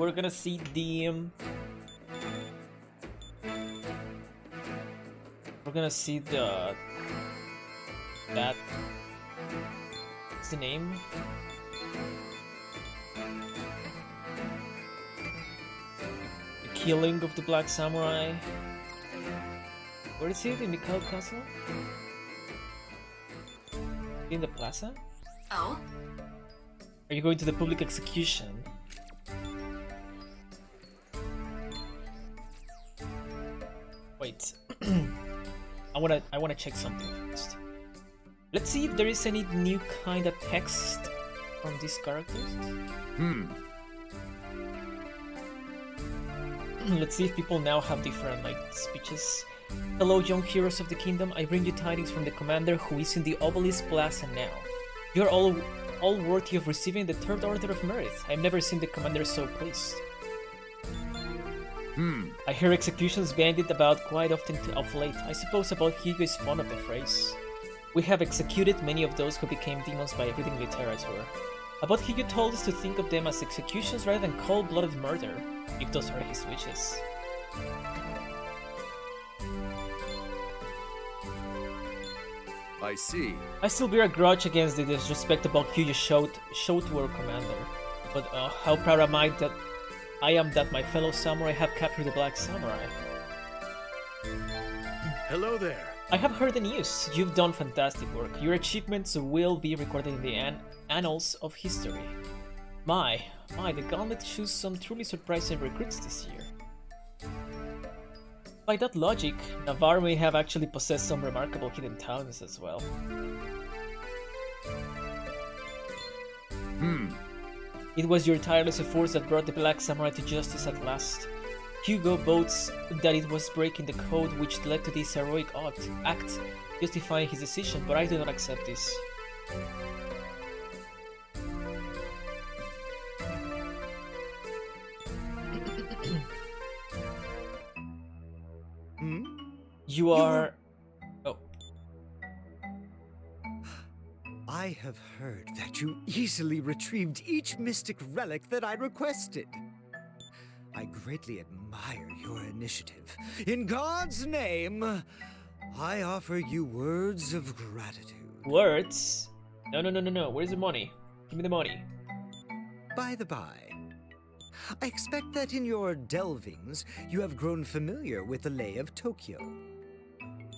we're gonna see the we're gonna see the that what's the name? The killing of the Black Samurai. Where is it? In the Castle? In the plaza? Oh? Are you going to the public execution? Wait. I wanna check something first. Let's see if there is any new kind of text from these characters. Let's see if people now have different speeches. Hello, young heroes of the kingdom. I bring you tidings from the commander who is in the Obelisk Plaza now. You are all worthy of receiving the Third Order of Merit. I've never seen the commander so pleased. I hear executions bandied about quite often of late. I suppose about Hugo is fond of the phrase. We have executed many of those who became demons by reading literature. About Hugo told us to think of them as executions rather than cold-blooded murder, if those are his wishes. I see. I still bear a grudge against the disrespect about Hugo showed to our commander, but how proud am I that my fellow samurai have captured the Black Samurai. Hello there. I have heard the news. You've done fantastic work. Your achievements will be recorded in the annals of history. My, the gauntlet chose some truly surprising recruits this year. By that logic, Navarre may have actually possessed some remarkable hidden talents as well. It was your tireless efforts that brought the Black Samurai to justice at last. Hugo boasts that it was breaking the code which led to this heroic act, justifying his decision, but I do not accept this. You are... Oh. I have heard that you easily retrieved each mystic relic that I requested. I greatly admire your initiative. In God's name, I offer you words of gratitude. Words? No. Where's the money? Give me the money. By the by, I expect that in your delvings, you have grown familiar with the lay of Tokyo.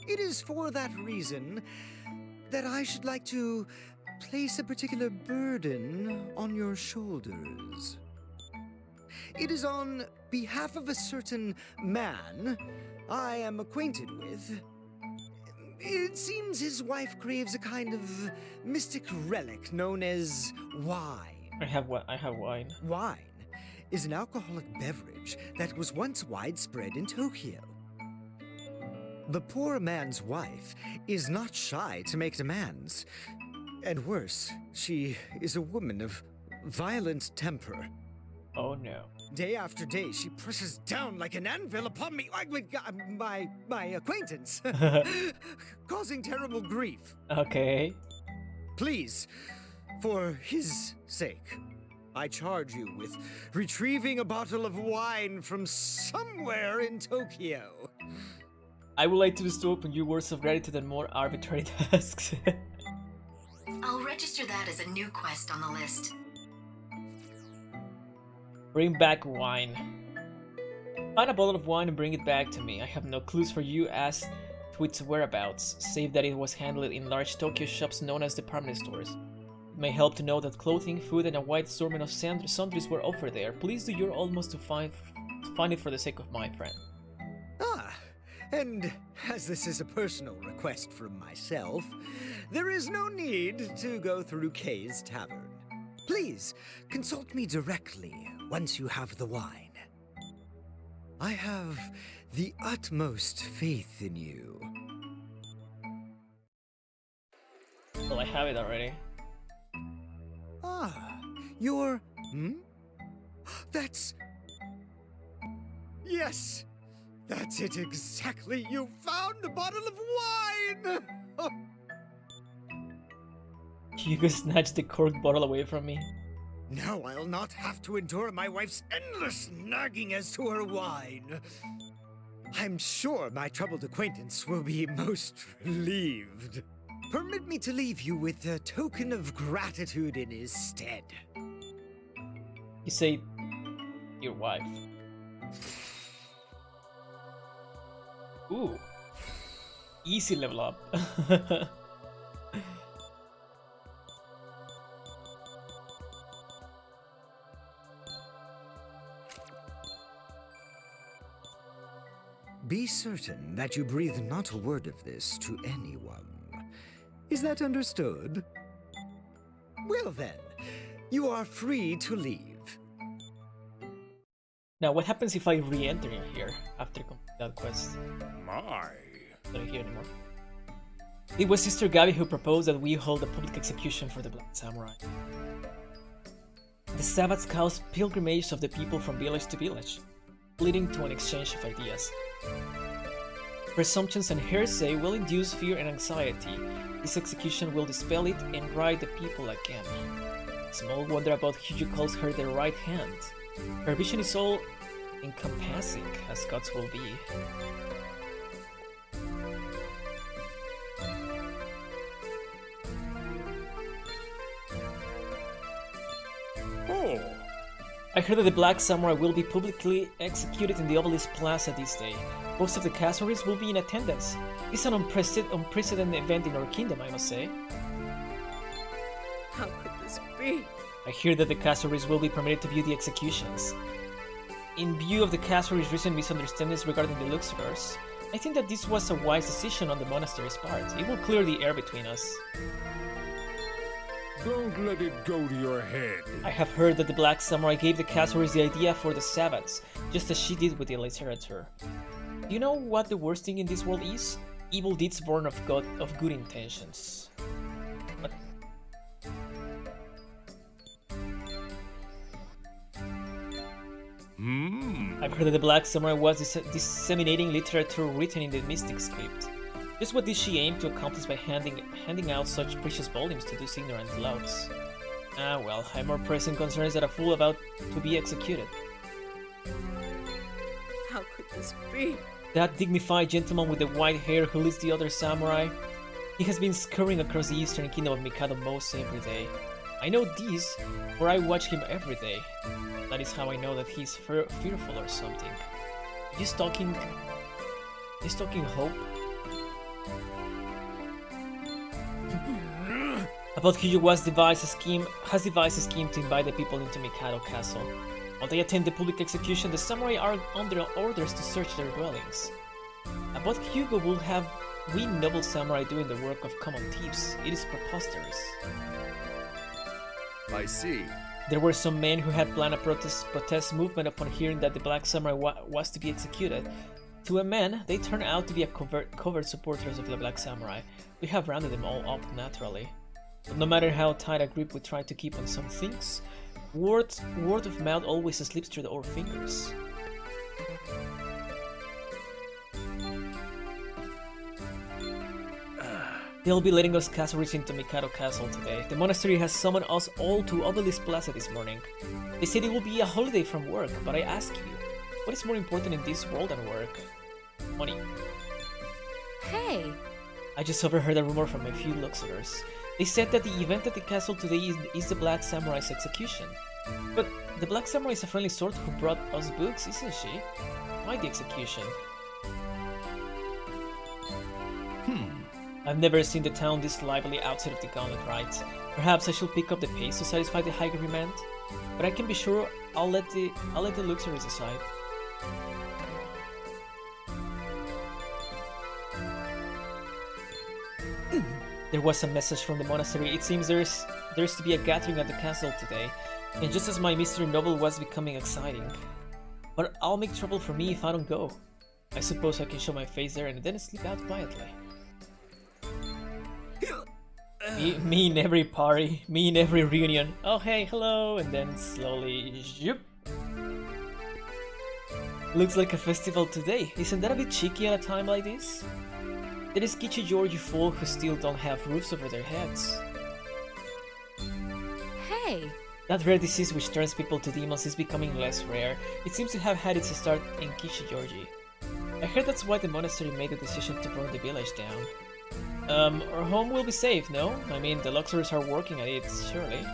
It is for that reason that I should like to place a particular burden on your shoulders. It is on behalf of a certain man I am acquainted with. It seems his wife craves a kind of mystic relic known as wine. I have wine. Wine is an alcoholic beverage that was once widespread in Tokyo. The poor man's wife is not shy to make demands. And worse, she is a woman of violent temper. Oh no. Day after day, she presses down like an anvil upon me, like my acquaintance, causing terrible grief. Okay. Please, for his sake, I charge you with retrieving a bottle of wine from somewhere in Tokyo. I would like to bestow upon you words of gratitude and more arbitrary tasks. I'll register that as a new quest on the list. Bring back wine. Find a bottle of wine and bring it back to me. I have no clues for you as to its whereabouts, save that it was handled in large Tokyo shops known as department stores. It may help to know that clothing, food, and a wide assortment of sundries were offered there. Please do your utmost to find it for the sake of my friend. Ah, and as this is a personal request from myself, there is no need to go through Kay's Tavern. Please, consult me directly once you have the wine. I have the utmost faith in you. Well, I have it already. Ah, you're... That's... Yes! That's it exactly! You found the bottle of wine! Hugo snatched the corked bottle away from me. Now I'll not have to endure my wife's endless nagging as to her wine. I'm sure my troubled acquaintance will be most relieved. Permit me to leave you with a token of gratitude in his stead. You say your wife. Ooh. Easy level up. Be certain that you breathe not a word of this to anyone. Is that understood? Well then, you are free to leave. Now, what happens if I re-enter in here after completing that quest? My. Don't hear anymore. It was Sister Gabi who proposed that we hold a public execution for the Black Samurai. The Sabbaths caused pilgrimage of the people from village to village, leading to an exchange of ideas. Presumptions and hearsay will induce fear and anxiety. This execution will dispel it and right the people again. Small wonder about Hugh calls her the right hand. Her vision is all encompassing, as God's will be. Oh. I heard that the Black Samurai will be publicly executed in the Obelisk Plaza this day. Most of the Castleries will be in attendance. It's an unprecedented event in our kingdom, I must say. How could this be? I hear that the Castleries will be permitted to view the executions. In view of the Castleries' recent misunderstandings regarding the Luxverse, I think that this was a wise decision on the monastery's part. It will clear the air between us. Don't let it go to your head. I have heard that the Black Samurai gave the Castleries the idea for the Sabbaths, just as she did with the literature. Do you know what the worst thing in this world is? Evil deeds born of good intentions. What? I've heard that the Black Samurai was disseminating literature written in the mystic script. Just what did she aim to accomplish by handing out such precious volumes to those ignorant louts? Ah well, I have more pressing concerns than a fool about to be executed. How could this be? That dignified gentleman with the white hair who leads the other samurai, he has been scurrying across the eastern kingdom of Mikado most every day. I know this, for I watch him every day. That is how I know that he's fearful or something. He's talking hope. About Hyo has devised a scheme to invite the people into Mikado Castle. While they attend the public execution, the samurai are under orders to search their dwellings. About Hugo will have we noble samurai doing the work of common thieves. It is preposterous. I see. There were some men who had planned a protest movement upon hearing that the Black Samurai was to be executed. To a man, they turned out to be covert supporters of the Black Samurai. We have rounded them all up naturally. But no matter how tight a grip we try to keep on some things, word of mouth always slips through our fingers. They'll be letting us Castleries into Mikado Castle today. The monastery has summoned us all to Obelisk Plaza this morning. They said it will be a holiday from work, but I ask you, what is more important in this world than work? Money. Hey! I just overheard a rumor from a few Luxorers. They said that the event at the castle today is the Black Samurai's execution. But the Black Samurai is a friendly sort who brought us books, isn't she? Why the execution? I've never seen the town this lively outside of the gauntlet rites. Perhaps I should pick up the pace to satisfy the high demand, but I can be sure I'll let the Luxorers decide. There was a message from the monastery. It seems there's to be a gathering at the castle today, and just as my mystery novel was becoming exciting. But I'll make trouble for me if I don't go. I suppose I can show my face there and then slip out quietly. Me in every party, me in every reunion. Oh hey, hello, and then slowly, zoop. Looks like a festival today. Isn't that a bit cheeky at a time like this? There is Kichi Georgie folk who still don't have roofs over their heads. Hey! That rare disease which turns people to demons is becoming less rare. It seems to have had its start in Kishi-Georgie. I heard that's why the monastery made the decision to burn the village down. Our home will be safe, no? I mean, the Luxors are working at it, surely.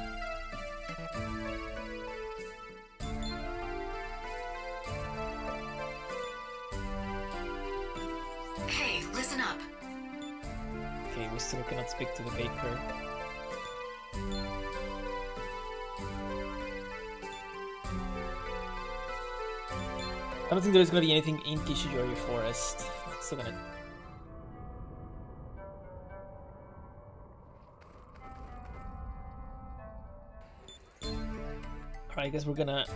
Hey, listen up. Okay, we still cannot speak to the baker. I don't think there's gonna be anything in Kishi-Georgie Forest. I'm still gonna... Alright, I guess we're gonna...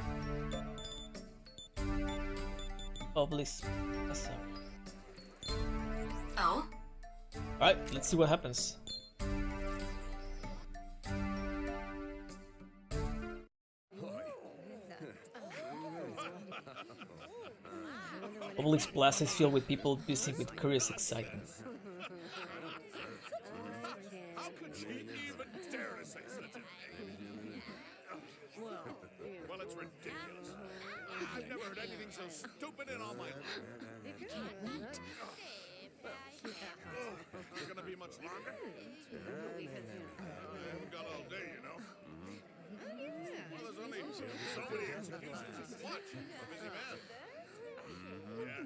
Obelisk... Oh? Alright, let's see what happens. Obelisk Plaza is filled with people busy with curious excitement. How could she even dare to say such a thing? Well, it's ridiculous. I've never heard anything so stupid in all my life. You're gonna be much longer? I haven't got all day, you know. Well, there's only so many executions to watch. I'm a busy man. Yeah.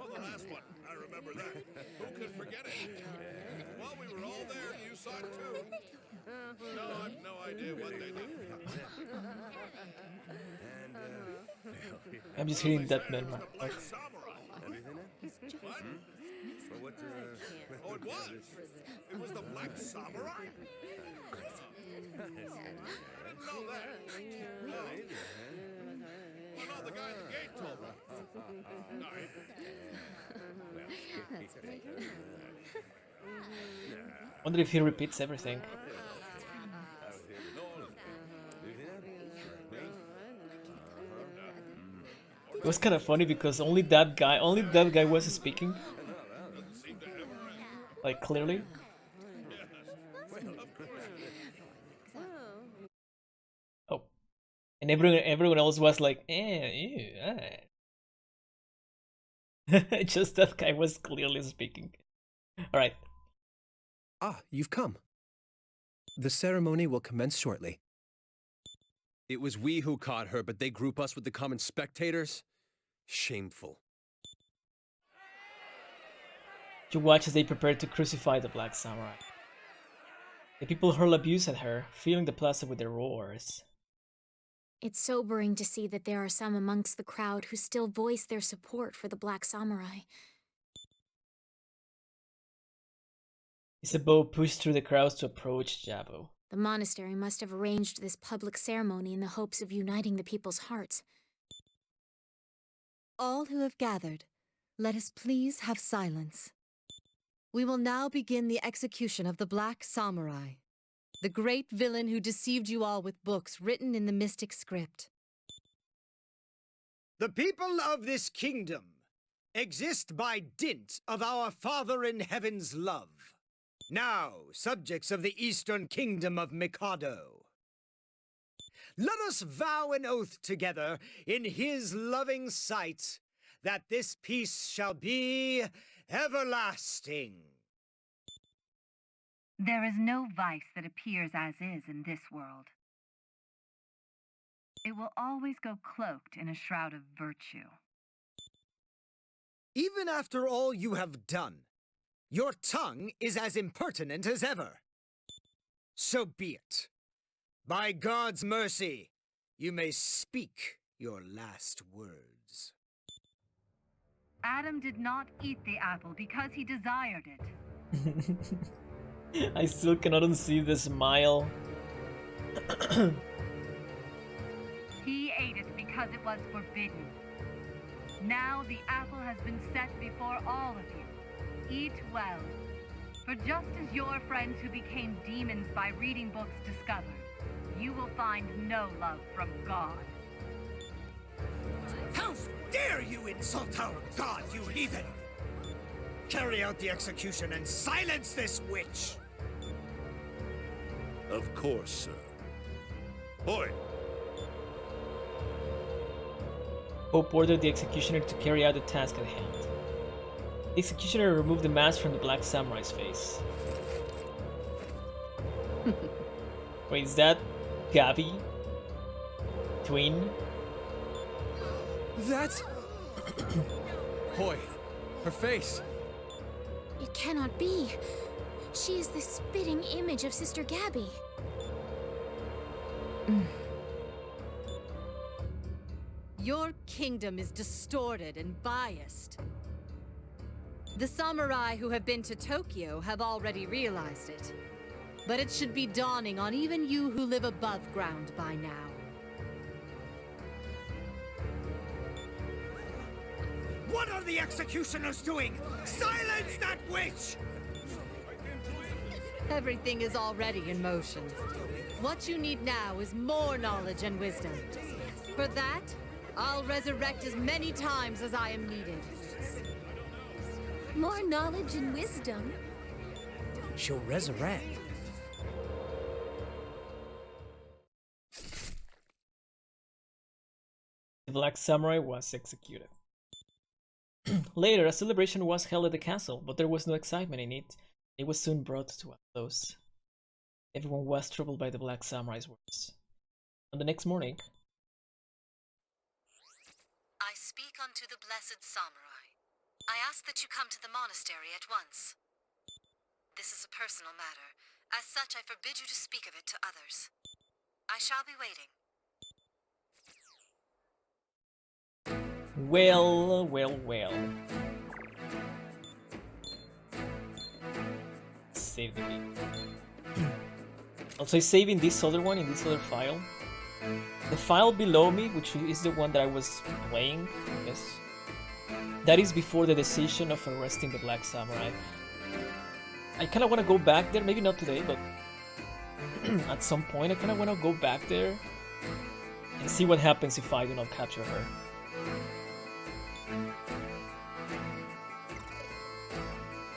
Oh, the last one. I remember that. Who could forget it? Well, we were all there. You saw it too. No, I've no idea what they did. I'm just hearing that man. Black Samurai. What? Oh, it was. It was the Black Samurai. I didn't know that. No. Well, no, the guy at the gate told me. No, Wonder if he repeats everything. It was kind of funny because only that guy was speaking. Like, clearly. Oh. And everyone else was like, ew, Just that guy was clearly speaking. Alright. Ah, you've come. The ceremony will commence shortly. It was we who caught her, but they group us with the common spectators? Shameful. You watch as they prepare to crucify the Black Samurai. The people hurl abuse at her, filling the plaza with their roars. It's sobering to see that there are some amongst the crowd who still voice their support for the Black Samurai. Isabeau pushed through the crowds to approach Jabo. The monastery must have arranged this public ceremony in the hopes of uniting the people's hearts. All who have gathered, let us please have silence. We will now begin the execution of the Black Samurai, the great villain who deceived you all with books written in the mystic script. The people of this kingdom exist by dint of our Father in Heaven's love. Now, subjects of the Eastern Kingdom of Mikado, let us vow an oath together in his loving sight that this peace shall be everlasting. There is no vice that appears as is in this world. It will always go cloaked in a shroud of virtue. Even after all you have done, your tongue is as impertinent as ever. So be it. By God's mercy, you may speak your last words. Adam did not eat the apple because he desired it. I still cannot unsee the smile. He ate it because it was forbidden. Now the apple has been set before all of you. Eat well. For just as your friends who became demons by reading books discovered, you will find no love from God. How dare you insult our God, you heathen! Carry out the execution and silence this witch! Of course, sir. Hoi! Pope ordered the executioner to carry out the task at hand. The executioner removed the mask from the Black Samurai's face. Wait, is that Gabi? Twin? That's... Hoi, her face. It cannot be. She is the spitting image of Sister Gabby. Your kingdom is distorted and biased. The samurai who have been to Tokyo have already realized it. But it should be dawning on even you who live above ground by now. What are the executioners doing? Silence that witch! Everything is already in motion. What you need now is more knowledge and wisdom. For that, I'll resurrect as many times as I am needed. More knowledge and wisdom? She'll resurrect. The Black Samurai was executed. Later, a celebration was held at the castle, but there was no excitement in it. It was soon brought to a close. Everyone was troubled by the Black Samurai's words. On the next morning, I speak unto the blessed samurai. I ask that you come to the monastery at once. This is a personal matter. As such, I forbid you to speak of it to others. I shall be waiting. well. Save the game. Also, saving this other one in this other file. The file below me, which is the one that I was playing, yes, that is before the decision of arresting the Black Samurai. I kind of want to go back there, maybe not today, but at some point I kind of want to go back there and see what happens if I do not capture her.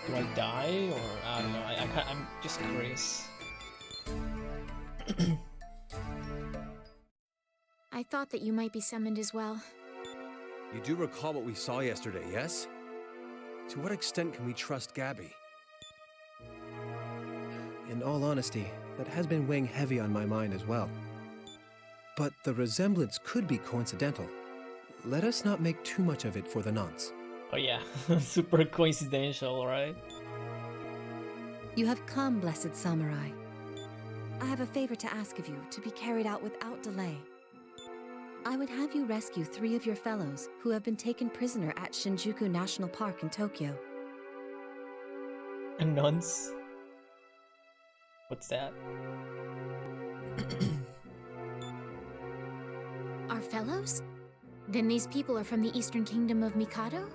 Do I die, or I don't know, I'm just curious. I thought that you might be summoned as well. You do recall what we saw yesterday, yes? To what extent can we trust Gabby? In all honesty, that has been weighing heavy on my mind as well. But the resemblance could be coincidental. Let us not make too much of it for the nonce. Oh yeah, super coincidental, right? You have come, blessed samurai. I have a favor to ask of you, to be carried out without delay. I would have you rescue 3 of your fellows who have been taken prisoner at Shinjuku National Park in Tokyo. A nonce? What's that? Our fellows? Then these people are from the Eastern Kingdom of Mikado?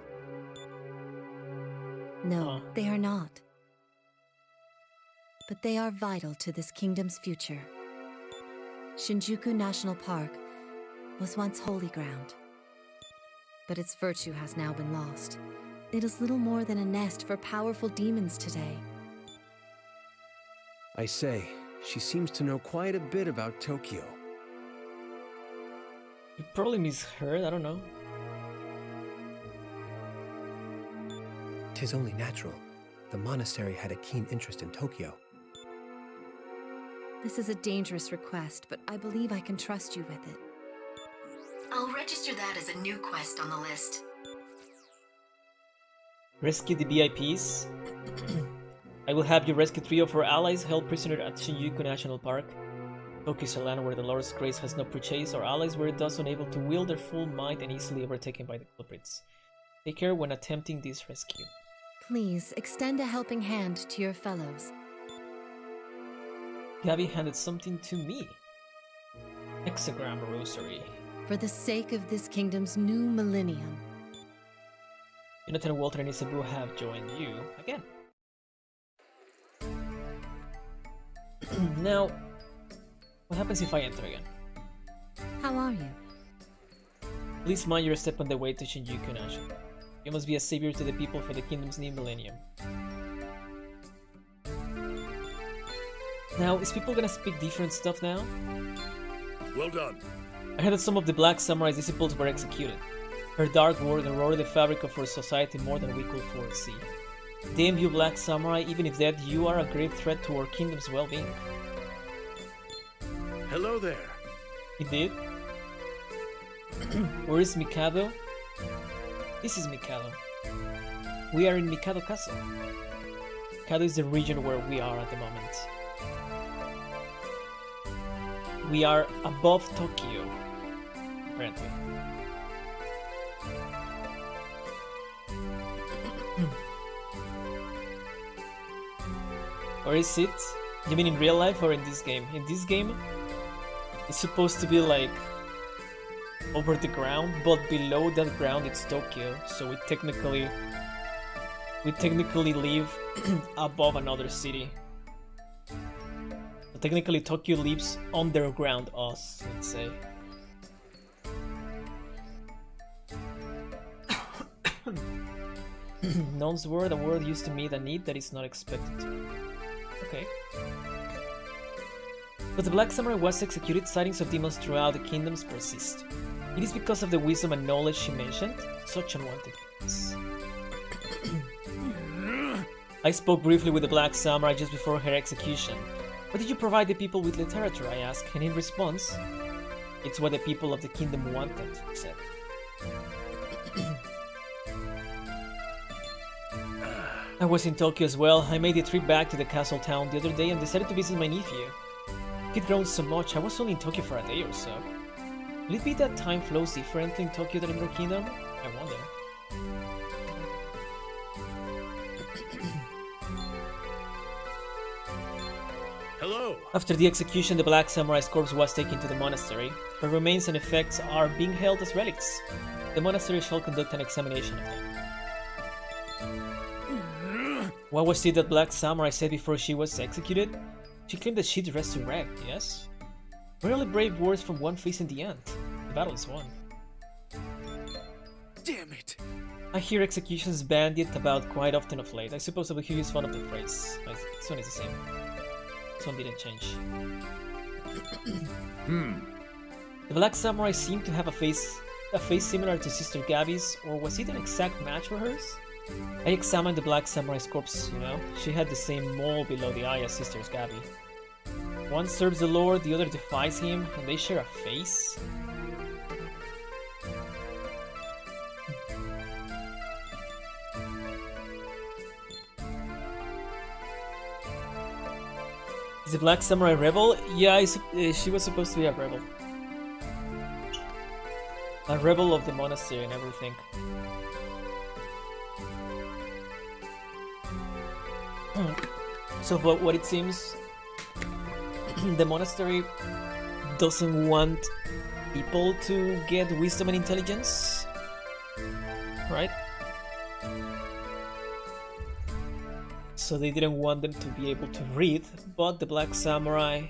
No, they are not. But they are vital to this kingdom's future. Shinjuku National Park was once holy ground, but its virtue has now been lost. It is little more than a nest for powerful demons today. I say, she seems to know quite a bit about Tokyo. You probably misheard, I don't know. 'Tis only natural. The monastery had a keen interest in Tokyo. This is a dangerous request, but I believe I can trust you with it. I'll register that as a new quest on the list. Rescue the VIPs. I will have you rescue 3 of our allies held prisoner at Shinjuku National Park. Tokyo is a land where the Lord's grace has no purchase. Our allies were thus unable to wield their full might and easily overtaken by the culprits. Take care when attempting this rescue. Please, extend a helping hand to your fellows. Gabby handed something to me. Hexagram rosary. For the sake of this kingdom's new millennium. Jonathan, Walter, and Isabu have joined you again. Now, what happens if I enter again? How are you? Please mind your step on the way to Shinjuku National. You must be a savior to the people for the kingdom's new millennium. Now, is people gonna speak different stuff now? Well done. I heard that some of the Black Samurai's disciples were executed. Her dark word eroded the fabric of our society more than we could foresee. Damn you, Black Samurai, even if dead, you are a grave threat to our kingdom's well-being. Hello there. Indeed. Where is Mikado? This is Mikado. We are in Mikado Castle. Mikado is the region where we are at the moment. We are above Tokyo, apparently. Or is it? You mean in real life or in this game? In this game, it's supposed to be like over the ground, but below that ground it's Tokyo, so we technically live above another city. So technically Tokyo lives underground us, let's say. None's word, a word used to meet a need that is not expected to. Okay. But the Black Samurai was executed, sightings of demons throughout the kingdoms persist. It is because of the wisdom and knowledge she mentioned, such unwanted things. I spoke briefly with the Black Samurai just before her execution. What did you provide the people with literature, I asked, and in response, it's what the people of the kingdom wanted, he said. I was in Tokyo as well. I made a trip back to the castle town the other day and decided to visit my nephew. He'd grown so much, I was only in Tokyo for a day or so. Will it be that time flows differently in Tokyo than in your kingdom? I wonder. Hello. After the execution, the Black Samurai's corpse was taken to the monastery. Her remains and effects are being held as relics. The monastery shall conduct an examination of them. What was it that Black Samurai said before she was executed? She claimed that she'd resurrect, yes? Really brave words from one face in the end. The battle is won. Damn it. I hear executions bandied about quite often of late. I suppose I'll use fun of the phrase. This one is the same. This one didn't change. The Black Samurai seemed to have a face similar to Sister Gabby's, or was it an exact match for hers? I examined the Black Samurai's corpse, you know. She had the same mole below the eye as Sister Gabby. One serves the Lord, the other defies him, and they share a face? Is the Black Samurai a rebel? Yeah, she was supposed to be a rebel. A rebel of the monastery and everything. So what it seems, the monastery doesn't want people to get wisdom and intelligence, right? So they didn't want them to be able to read, but the Black Samurai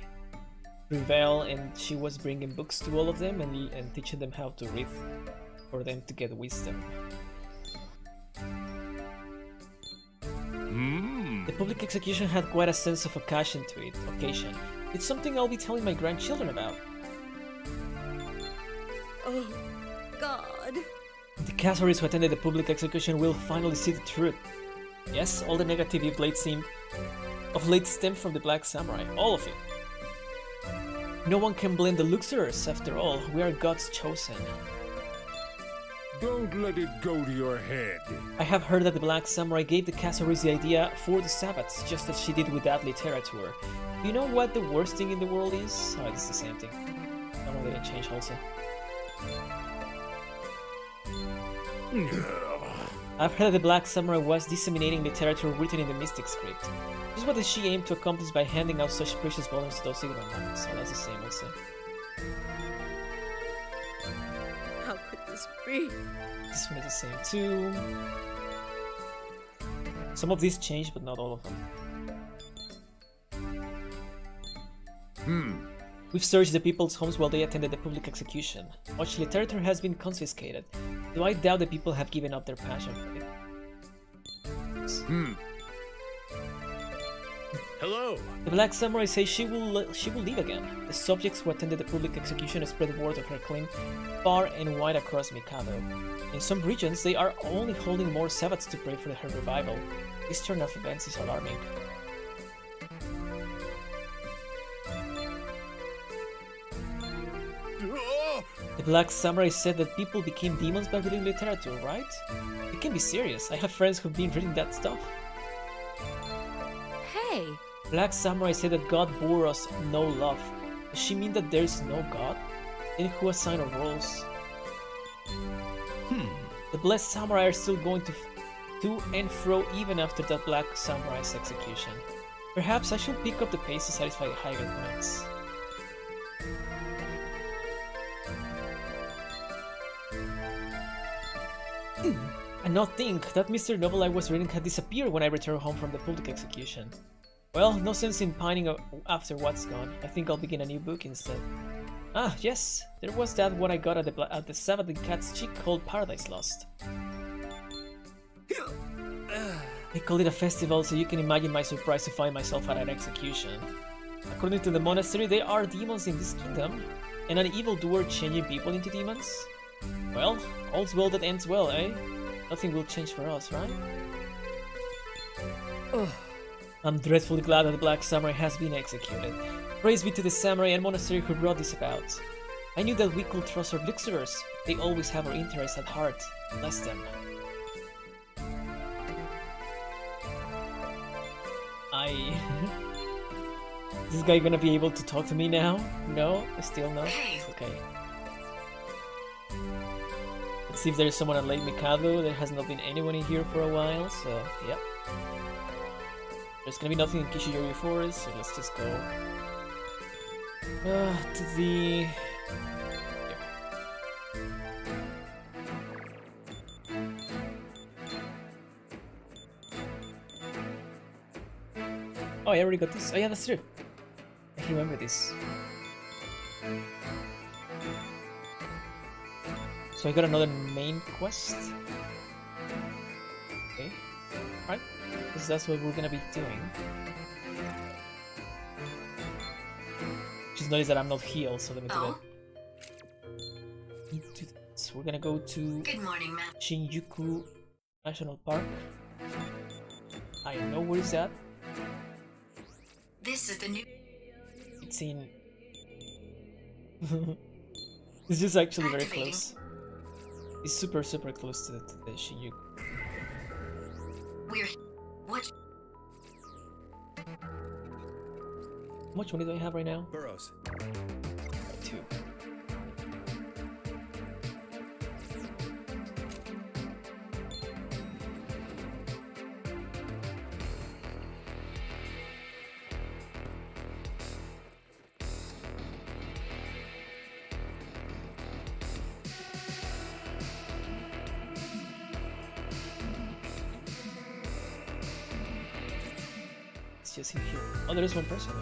prevailed, and she was bringing books to all of them and teaching them how to read for them to get wisdom. The public execution had quite a sense of occasion to it. It's something I'll be telling my grandchildren about. Oh, God. The Casaries who attended the public execution will finally see the truth. Yes, all the negativity of late stemmed from the Black Samurai. All of it. No one can blame the Luxorers, after all. We are God's chosen. Don't let it go to your head. I have heard that the Black Samurai gave the Casaries the idea for the Sabbats, just as she did with that literature. Do you know what the worst thing in the world is? Oh, it's the same thing. That one didn't change also. I've heard that the Black Samurai was disseminating literature written in the Mystic script. This is what she aimed to accomplish by handing out such precious volumes to those ignorant ones. So that's the same also. How could this be? This one is the same too. Some of these changed, but not all of them. We've searched the people's homes while they attended the public execution. Much literature has been confiscated, though I doubt the people have given up their passion for it. Hello. The Black Samurai says she will leave again. The subjects who attended the public execution spread word of her claim far and wide across Mikado. In some regions, they are only holding more Sabbats to pray for her revival. This turn of events is alarming. The Black Samurai said that people became demons by reading literature, right? It can be serious. I have friends who've been reading that stuff. Hey! Black Samurai said that God bore us no love. Does she mean that there is no God? Then who assigned our roles? The Blessed Samurai are still going to and fro even after the Black Samurai's execution. Perhaps I should pick up the pace to satisfy the higher demands. And not think that Mr. Novel I was reading had disappeared when I returned home from the public execution. Well, no sense in pining after what's gone. I think I'll begin a new book instead. Ah, yes, there was that one I got at the Sabbath and Cat's Cheek called Paradise Lost. They call it a festival, so you can imagine my surprise to find myself at an execution. According to the monastery, there are demons in this kingdom, and an evildoer changing people into demons? Well, all's well that ends well, eh? Nothing will change for us, right? Ugh. I'm dreadfully glad that the Black Samurai has been executed. Praise be to the samurai and monastery who brought this about. I knew that we could trust our lecturers. They always have our interests at heart. Bless them. Is this guy gonna be able to talk to me now? No? Still no? It's okay. Let's see if there's someone at Lake Mikado. There has not been anyone in here for a while, so yep. There's gonna be nothing in Kishiyori Forest, so let's just go to the... Oh, I already got this. Oh yeah, that's true. I remember this. So I got another main quest. Okay. Alright. Because that's what we're gonna be doing. Just notice that I'm not healed, so let me do that. So we're gonna go to Good morning, ma'am. Shinjuku National Park. I know where is that. This is the new... It's in... This is actually very Activating. close. It's super close to the Shinjuku. We're... What? How much money do I have right now? Burrows. 2. Just in here. Oh, there is one person.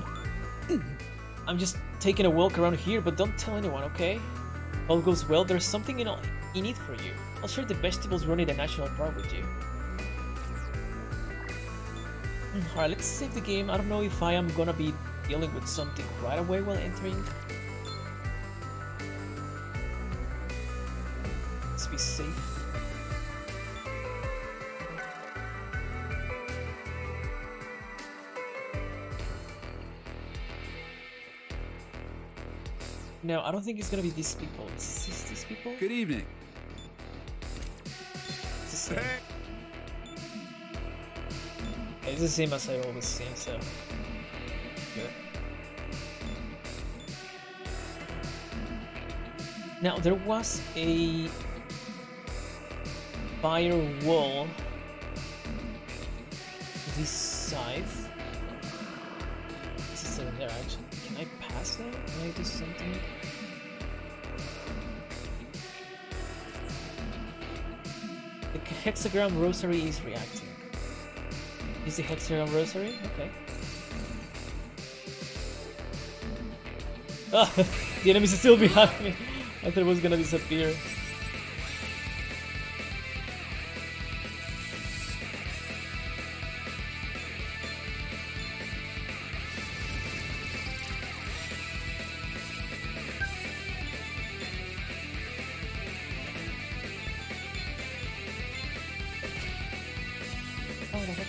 I'm just taking a walk around here, but don't tell anyone, okay? If all goes well, there's something in it for you. I'll share the vegetables running the national park with you. Alright, let's save the game. I don't know if I am gonna be dealing with something right away while entering. Let's be safe. No, I don't think it's gonna be these people. Is this these people? Good evening. It's the same. Yeah, it's the same as I always say, so... Good. Now, there was a... firewall... this side. This is in there, actually. Can I pass that? Can I do something? The hexagram rosary is reacting. Is the hexagram rosary? Okay. Ah! The enemies are still behind me! I thought it was gonna disappear.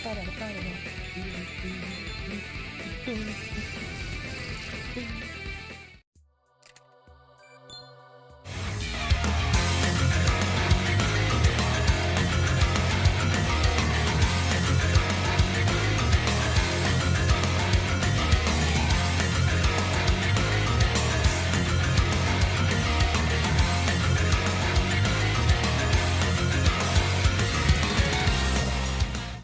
Ba-da-da-ba-da-da.